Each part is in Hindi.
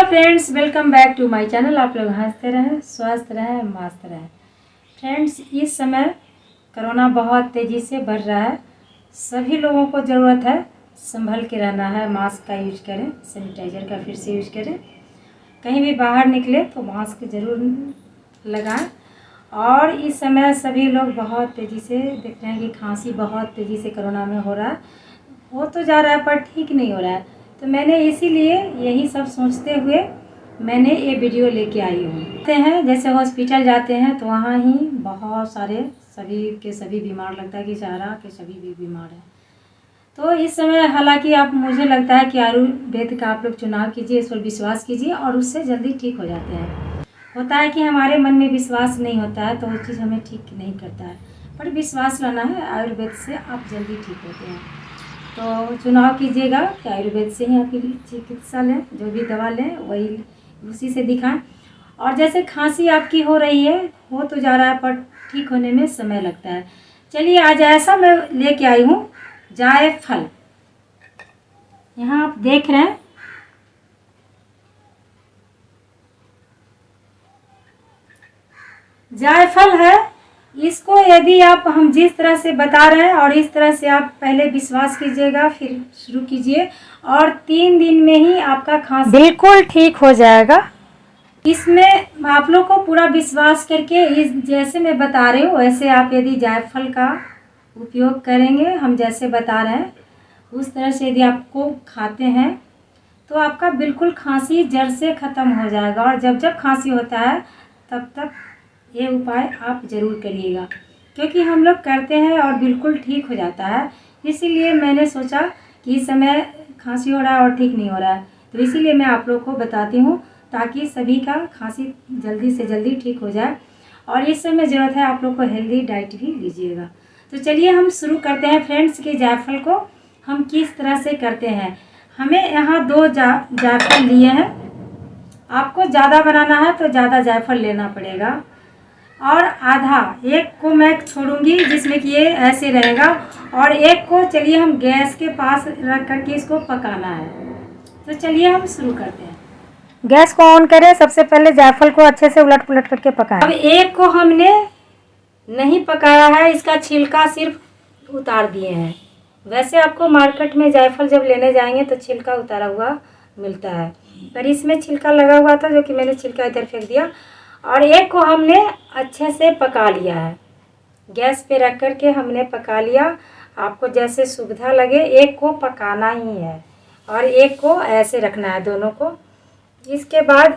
Friends, welcome back to my channel. आप लोग हंसते रहें, स्वस्थ रहें, मस्त रहें। फ्रेंड्स, इस समय कोरोना बहुत तेज़ी से बढ़ रहा है। सभी लोगों को ज़रूरत है संभल के रहना है। मास्क का यूज करें, सैनिटाइज़र का फिर से यूज करें। कहीं भी बाहर निकले तो मास्क ज़रूर लगाएं। और इस समय सभी लोग बहुत तेज़ी से देख रहे हैं कि खांसी बहुत तेज़ी से कोरोना में हो रहा है। हो तो जा रहा है पर ठीक नहीं हो रहा है। तो मैंने इसीलिए यही सब सोचते हुए मैंने ये वीडियो लेके आई हूँ। जैसे हॉस्पिटल जाते हैं तो वहाँ ही बहुत सारे सभी के सभी बीमार, लगता है कि चारा के सभी भी बीमार हैं। तो इस समय हालांकि आप, मुझे लगता है कि आयुर्वेद का आप लोग चुनाव कीजिए, इस पर विश्वास कीजिए और उससे जल्दी ठीक हो जाते हैं। होता है कि हमारे मन में विश्वास नहीं होता है तो वो चीज़ हमें ठीक नहीं करता है, पर विश्वास लाना है। आयुर्वेद से आप जल्दी ठीक होते हैं। तो चुनाव कीजिएगा कि आयुर्वेद से ही आपकी चिकित्सा लें, जो भी दवा लें वही उसी से दिखाएं। और जैसे खांसी आपकी हो रही है, हो तो जा रहा है पर ठीक होने में समय लगता है। चलिए आज ऐसा मैं लेके आई हूँ जायफल। यहाँ आप देख रहे हैं जायफल है। इसको यदि आप, हम जिस तरह से बता रहे हैं और इस तरह से आप पहले विश्वास कीजिएगा, फिर शुरू कीजिए और 3 दिन में ही आपका खांसी बिल्कुल ठीक हो जाएगा। इसमें आप लोग को पूरा विश्वास करके इस जैसे मैं बता रही हूँ वैसे आप यदि जायफल का उपयोग करेंगे, हम जैसे बता रहे हैं उस तरह से यदि आपको खाते हैं तो आपका बिल्कुल खांसी जड़ से ख़त्म हो जाएगा। और जब जब खांसी होता है तब तक ये उपाय आप ज़रूर करिएगा, क्योंकि हम लोग करते हैं और बिल्कुल ठीक हो जाता है। इसीलिए मैंने सोचा कि इस समय खांसी हो रहा है और ठीक नहीं हो रहा है, तो इसीलिए मैं आप लोग को बताती हूँ ताकि सभी का खांसी जल्दी से जल्दी ठीक हो जाए। और इस समय ज़रूरत है आप लोग को हेल्दी डाइट भी लीजिएगा। तो चलिए हम शुरू करते हैं फ्रेंड्स कि जायफल को हम किस तरह से करते हैं। हमें यहाँ 2 जायफल लिए हैं। आपको ज़्यादा बनाना है तो ज़्यादा जायफल लेना पड़ेगा। और आधा, एक को मैं छोड़ूंगी जिसमें कि ये ऐसे रहेगा, और एक को चलिए हम गैस के पास रख करके इसको पकाना है। तो चलिए हम शुरू करते हैं। गैस को ऑन करें। सबसे पहले जायफल को अच्छे से उलट पुलट करके पकाएं। अब एक को हमने नहीं पकाया है, इसका छिलका सिर्फ उतार दिए हैं। वैसे आपको मार्केट में जायफल जब लेने जाएंगे तो छिलका उतारा हुआ मिलता है, पर इसमें छिलका लगा हुआ था जो कि मैंने छिलका इधर फेंक दिया। और एक को हमने अच्छे से पका लिया है, गैस पे रख कर के हमने पका लिया। आपको जैसे सुविधा लगे एक को पकाना ही है और एक को ऐसे रखना है, दोनों को। इसके बाद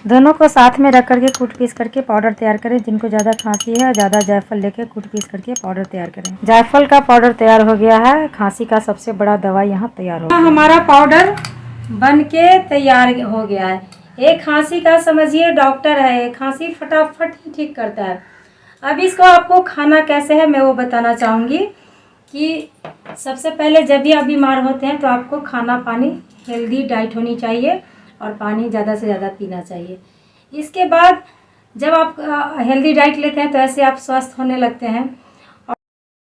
दोनों को साथ में रख करके कूट पीस करके पाउडर तैयार करें। जिनको ज़्यादा खांसी है ज़्यादा जायफल लेके कूट पीस करके पाउडर तैयार करें। जायफल का पाउडर तैयार हो गया है। खांसी का सबसे बड़ा दवा यहाँ तैयार हो गया। हमारा पाउडर बन के तैयार हो गया है। एक खांसी का समझिए डॉक्टर है, खांसी फटाफट ही ठीक करता है। अब इसको आपको खाना कैसे है मैं वो बताना चाहूँगी कि सबसे पहले जब भी आप बीमार होते हैं तो आपको खाना पानी हेल्दी डाइट होनी चाहिए और पानी ज़्यादा से ज़्यादा पीना चाहिए। इसके बाद जब आप हेल्दी डाइट लेते हैं तो ऐसे आप स्वस्थ होने लगते हैं। और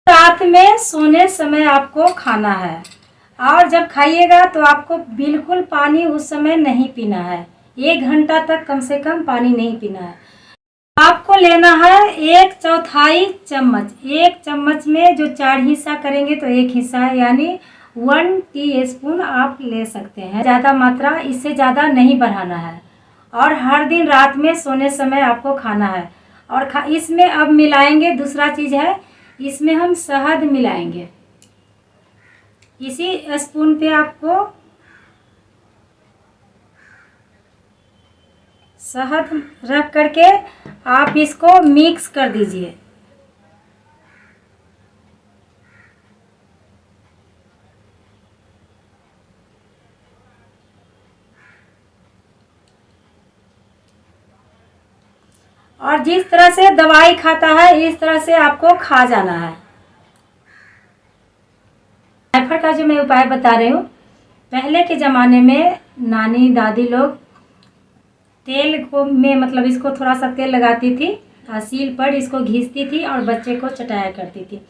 रात में सोने समय आपको खाना है, और जब खाइएगा तो आपको बिल्कुल पानी उस समय नहीं पीना है। 1 घंटा तक कम से कम पानी नहीं पीना है। आपको लेना है 1/4 चम्मच। 1 चम्मच में जो 4 हिस्सा करेंगे तो 1 हिस्सा है, यानी 1 टीस्पून आप ले सकते हैं। ज़्यादा मात्रा, इससे ज़्यादा नहीं बढ़ाना है। और हर दिन रात में सोने समय आपको खाना है। और इसमें अब मिलाएंगे, दूसरा चीज़ है इसमें हम शहद मिलाएंगे। इसी स्पून पे आपको शहद रख करके आप इसको मिक्स कर दीजिए। और जिस तरह से दवाई खाता है इस तरह से आपको खा जाना है। जायफल का जो मैं उपाय बता रही हूँ, पहले के ज़माने में नानी दादी लोग तेल को में मतलब इसको थोड़ा सा तेल लगाती थी, सील पर इसको घिसती थी और बच्चे को चटाया करती थी।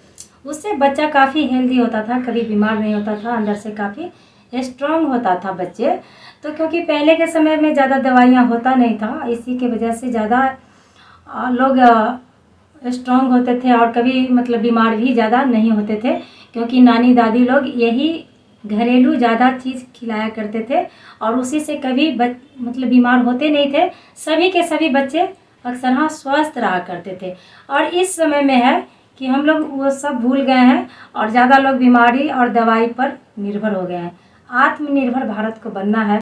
उससे बच्चा काफ़ी हेल्दी होता था, कभी बीमार नहीं होता था, अंदर से काफ़ी स्ट्रांग होता था बच्चे। तो क्योंकि पहले के समय में ज़्यादा दवाइयाँ होता नहीं था, इसी के वजह से ज़्यादा लोग स्ट्रांग होते थे और कभी मतलब बीमार भी ज़्यादा नहीं होते थे, क्योंकि नानी दादी लोग यही घरेलू ज़्यादा चीज़ खिलाया करते थे और उसी से कभी मतलब बीमार होते नहीं थे। सभी के सभी बच्चे अक्सर हाँ स्वस्थ रहा करते थे। और इस समय में है कि हम लोग वो सब भूल गए हैं और ज़्यादा लोग बीमारी और दवाई पर निर्भर हो गए हैं। आत्मनिर्भर भारत को बनना है।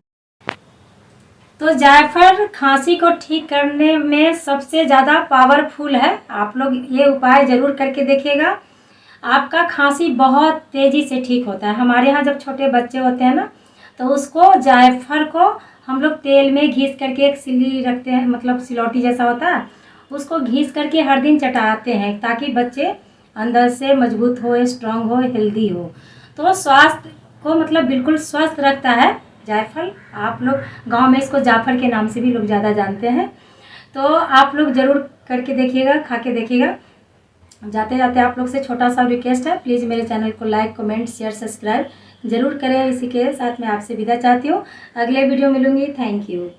तो जायफल खांसी को ठीक करने में सबसे ज़्यादा पावरफुल है। आप लोग ये उपाय ज़रूर करके देखिएगा, आपका खांसी बहुत तेज़ी से ठीक होता है। हमारे यहाँ जब छोटे बच्चे होते हैं ना, तो उसको जायफल को हम लोग तेल में घिस करके एक सिल्ली रखते हैं, मतलब सिलौटी जैसा होता है, उसको घिस करके हर दिन चटाते हैं ताकि बच्चे अंदर से मजबूत हो, स्ट्रांग हो, हेल्दी हो। तो स्वास्थ्य को मतलब बिल्कुल स्वस्थ रखता है जायफल। आप लोग गांव में इसको जाफर के नाम से भी लोग ज़्यादा जानते हैं। तो आप लोग ज़रूर करके देखिएगा, खा के देखिएगा। जाते जाते आप लोग से छोटा सा रिक्वेस्ट है, प्लीज़ मेरे चैनल को लाइक, कमेंट, शेयर, सब्सक्राइब ज़रूर करें। इसी के साथ मैं आपसे विदा चाहती हूँ। अगले वीडियो मिलूँगी। Thank you.